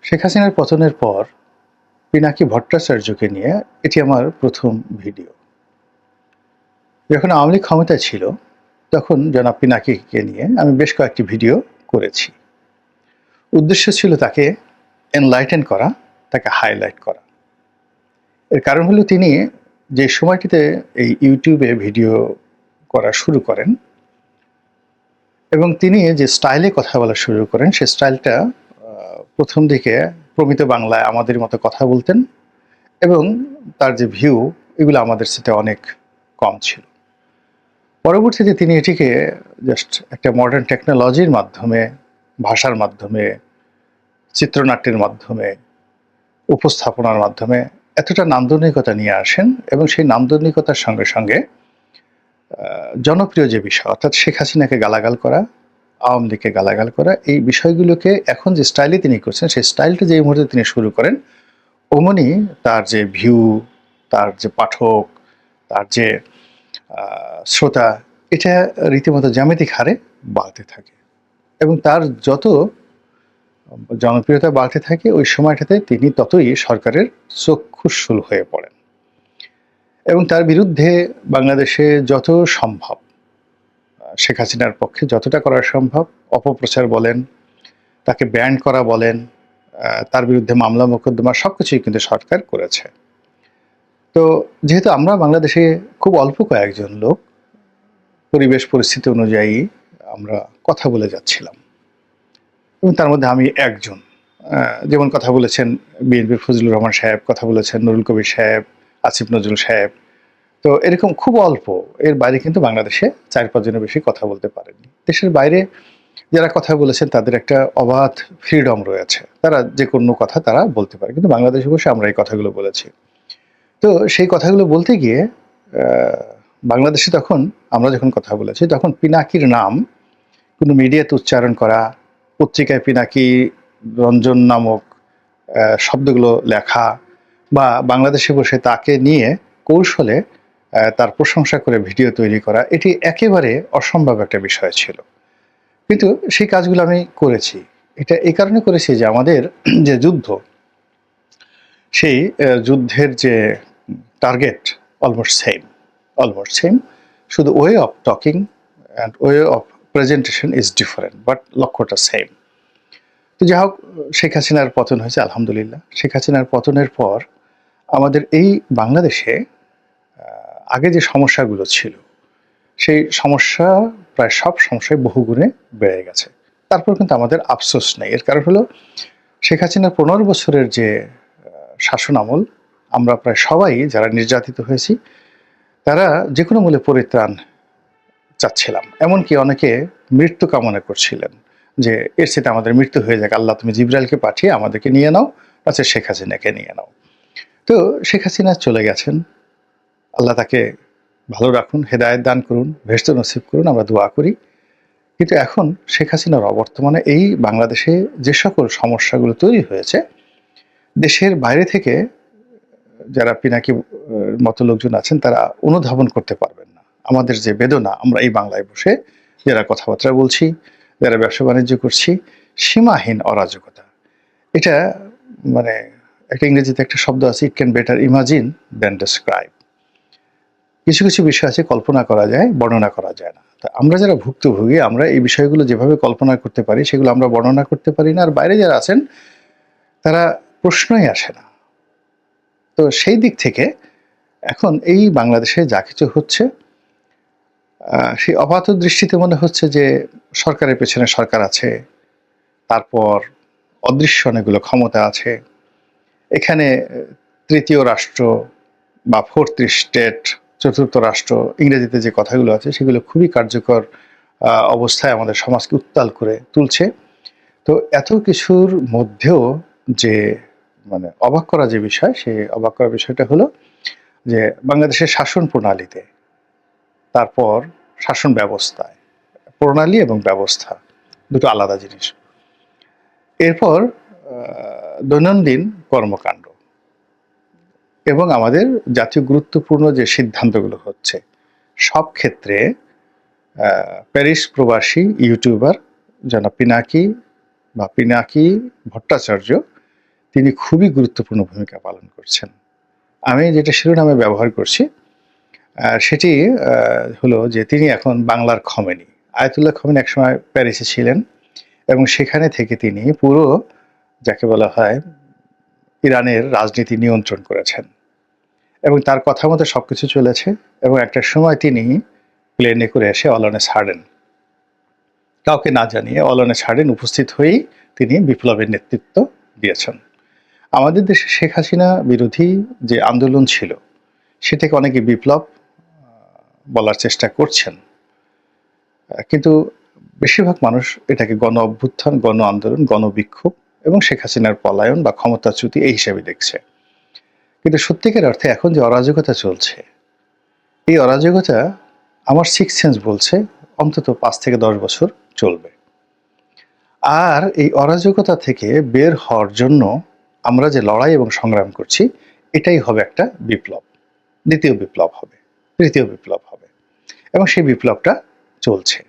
শেখ হাসিনার পতনের পর পিনাকি ভট্টাচার্যকে নিয়ে এটি আমার প্রথম ভিডিও। যখন আওয়ামী লীগ ক্ষমতায় ছিল তখন জনাব পিনাকিকে নিয়ে আমি বেশ কয়েকটি ভিডিও করেছি। উদ্দেশ্য ছিল তাকে এনলাইটেন করা, তাকে হাইলাইট করা। এর কারণ হলো তিনি যে সময়টিতে এই ইউটিউবে ভিডিও করা শুরু করেন এবং তিনি যে স্টাইলে কথা বলা শুরু করেন সে স্টাইলটা প্রথম দিকে প্রমিত বাংলায় আমাদের মতো কথা বলতেন এবং তার যে ভিউ এগুলো আমাদের সাথে অনেক কম ছিল। পরবর্তীতে তিনি এটিকে জাস্ট একটা মডার্ন টেকনোলজির মাধ্যমে, ভাষার মাধ্যমে, চিত্রনাট্যের মাধ্যমে, উপস্থাপনার মাধ্যমে এতটা নান্দনিকতা নিয়ে আসেন এবং সেই নান্দনিকতার সঙ্গে সঙ্গে জনপ্রিয় যে বিষয় অর্থাৎ শেখ হাসিনাকে গালাগাল করা, আওয়ামী লীগকে গালাগাল করা, এই বিষয়গুলোকে এখন যে স্টাইলে তিনি করছেন সেই স্টাইলটা যে মুহূর্তে তিনি শুরু করেন অমনি তার যে ভিউ, তার যে পাঠক, তার যে শ্রোতা, এটা রীতিমতো জ্যামিতিক হারে বাড়তে থাকে এবং তার যত জনপ্রিয়তা বাড়তে থাকে ওই সময়টাতে তিনি ততই সরকারের চক্ষুশূল হয়ে পড়েন এবং তার বিরুদ্ধে বাংলাদেশে যত সম্ভব, শেখ হাসিনার পক্ষে যতটা করা সম্ভব, অপপ্রচার বলেন, তাকে ব্যান করা বলেন, তার বিরুদ্ধে মামলা মোকদ্দমা সবকিছুই কিন্তু সরকার করেছে। তো যেহেতু আমরা বাংলাদেশে খুব অল্প কয়েকজন লোক পরিবেশ পরিস্থিতি অনুযায়ী আমরা কথা বলে যাচ্ছিলাম এবং তার মধ্যে আমি একজন। যেমন কথা বলেছেন বিএনপির ফজলুর রহমান সাহেব, কথা বলেছেন নুরুল কবির সাহেব, আসিফ নজরুল সাহেব। তো এরকম খুব অল্প, এর বাইরে কিন্তু বাংলাদেশে 4-5 জনের বেশি কথা বলতে পারেনি। দেশের বাইরে যারা কথা বলেছেন তাদের একটা অবাধ ফ্রিডম রয়েছে, তারা যে কোনো কথা তারা বলতে পারে, কিন্তু বাংলাদেশে বসে আমরা এই কথাগুলো বলেছি। তো সেই কথাগুলো বলতে গিয়ে বাংলাদেশে তখন আমরা যখন কথা বলেছি তখন পিনাকির নাম কোনো মিডিয়াতে উচ্চারণ করা, পত্রিকায় পিনাকি রঞ্জন নামক শব্দগুলো লেখা বা বাংলাদেশে বসে তাকে নিয়ে কৌশলে তার প্রশংসা করে ভিডিও তৈরি করা, এটি একেবারে অসম্ভব একটা বিষয় ছিল। কিন্তু সেই কাজগুলো আমি করেছি। এটা এই কারণে করেছি যে আমাদের যে যুদ্ধ, সেই যুদ্ধের যে টার্গেট অলমোস্ট সেম, শুধু way of talking and way of presentation is different, but লক্ষ্যটা সেম। তো যাই হোক, শেখ হাসিনার পতন হয়েছে আলহামদুলিল্লাহ। শেখ হাসিনার পতনের পর আমাদের এই বাংলাদেশে আগে যে সমস্যাগুলো ছিল সেই সমস্যা প্রায় সব সমস্যায় বহুগুণে বেড়ে গেছে। তারপর কিন্তু আমাদের আফসোস নেই। এর কারণ হলো শেখ হাসিনার 15 বছরের যে শাসন আমল, আমরা প্রায় সবাই যারা নির্যাতিত হয়েছি তারা যে কোনো মূল্যে পরিত্রাণ চাচ্ছিলাম। এমনকি অনেকে মৃত্যু কামনা করছিলেন যে এর সাথে আমাদের মৃত্যু হয়ে যাক, আল্লাহ তুমি জিবরাইলকে পাঠিয়ে আমাদেরকে নিয়ে নাও, আচ্ছা শেখ হাসিনাকে নিয়ে নাও। তো শেখ হাসিনা চলে গেছেন, আল্লাহ তাকে ভালো রাখুন, হেদায়েত দান করুন, ভেস্ত নসিব করুন, আমরা দোয়া করি। কিন্তু এখন শেখ হাসিনার অবর্তমানে এই বাংলাদেশে যে সকল সমস্যাগুলো তৈরি হয়েছে, দেশের বাইরে থেকে যারা পিনাকি মতো লোকজন আছেন তারা অনুধাবন করতে পারবেন না আমাদের যে বেদনা। আমরা এই বাংলায় বসে যারা কথাবার্তা বলছি, যারা ব্যবসা বাণিজ্য করছি, সীমাহীন অরাজকতা। এটা মানে একটা ইংরেজিতে একটা শব্দ আছে, it can better imagine than describe. কিছু কিছু বিষয় আছে কল্পনা করা যায়, বর্ণনা করা যায় না। তা আমরা যারা ভুক্তভোগী, আমরা এই বিষয়গুলো যেভাবে কল্পনা করতে পারি সেগুলো আমরা বর্ণনা করতে পারি না, আর বাইরে যারা আছেন তারা প্রশ্নই আসে না। তো সেই দিক থেকে এখন এই বাংলাদেশে যা কিছু হচ্ছে, সেই অবাধ দৃষ্টিতে মনে হচ্ছে যে সরকারের পেছনে সরকার আছে, তারপর অদৃশ্য অনেকগুলো ক্ষমতা আছে। এখানে তৃতীয় রাষ্ট্র বা ফোর্থ স্টেট, চতুর্থ রাষ্ট্র, ইংরেজিতে যে কথাগুলো আছে সেগুলো খুবই কার্যকর অবস্থায় আমাদের সমাজকে উত্তাল করে তুলছে। তো এত কিছুর মধ্যেও যে মানে অবাক করা যে বিষয়, সেই অবাক করার বিষয়টা হলো যে বাংলাদেশের শাসন প্রণালীতে, তারপর শাসন ব্যবস্থায়, প্রণালী এবং ব্যবস্থা দুটো আলাদা জিনিস। এরপর দৈনন্দিন কর্মকাণ্ড এবং আমাদের জাতীয় গুরুত্বপূর্ণ যে সিদ্ধান্তগুলো হচ্ছে, সব ক্ষেত্রে প্যারিস প্রবাসী ইউটিউবার জনাব পিনাকি ভট্টাচার্য তিনি খুবই গুরুত্বপূর্ণ ভূমিকা পালন করছেন। আমি যেটা শিরোনামে ব্যবহার করছি সেটি হলো যে তিনি এখন বাংলার খমেনি। আয়াতুল্লাহ খমেনি একসময় প্যারিসে ছিলেন এবং সেখানে থেকে তিনি পুরো যাকে বলা হয় ইরানের রাজনীতি নিয়ন্ত্রণ করেছেন এবং তার কথা মতো সবকিছু চলেছে এবং একটা সময় তিনি প্লেনে করে এসে অলনে ছাড়েন, কাউকে না জানিয়ে অলনে ছাড়েন, উপস্থিত হয়েই তিনি বিপ্লবের নেতৃত্ব দিয়েছেন। আমাদের দেশে শেখ হাসিনা বিরোধী যে আন্দোলন ছিল সেটাকে অনেকে বিপ্লব বলার চেষ্টা করছেন, কিন্তু বেশিরভাগ মানুষ এটাকে গণ অভ্যুত্থান, গণ আন্দোলন, গণবিক্ষোভ এবং শেখ হাসিনার পলায়ন বা ক্ষমতাচ্যুতি এই হিসেবে দেখছে। কিন্তু সত্যিকার অর্থে এখন যে অরাজকতা চলছে, এই অরাজকতা আমার সিক্স সেন্স বলছে অন্তত 5 থেকে 10 বছর চলবে। আর এই অরাজকতা থেকে বের হওয়ার জন্য আমরা যে লড়াই এবং সংগ্রাম করছি, এটাই হবে একটা বিপ্লব। দ্বিতীয় বিপ্লব হবে, তৃতীয় বিপ্লব হবে এবং সেই বিপ্লবটা চলছে।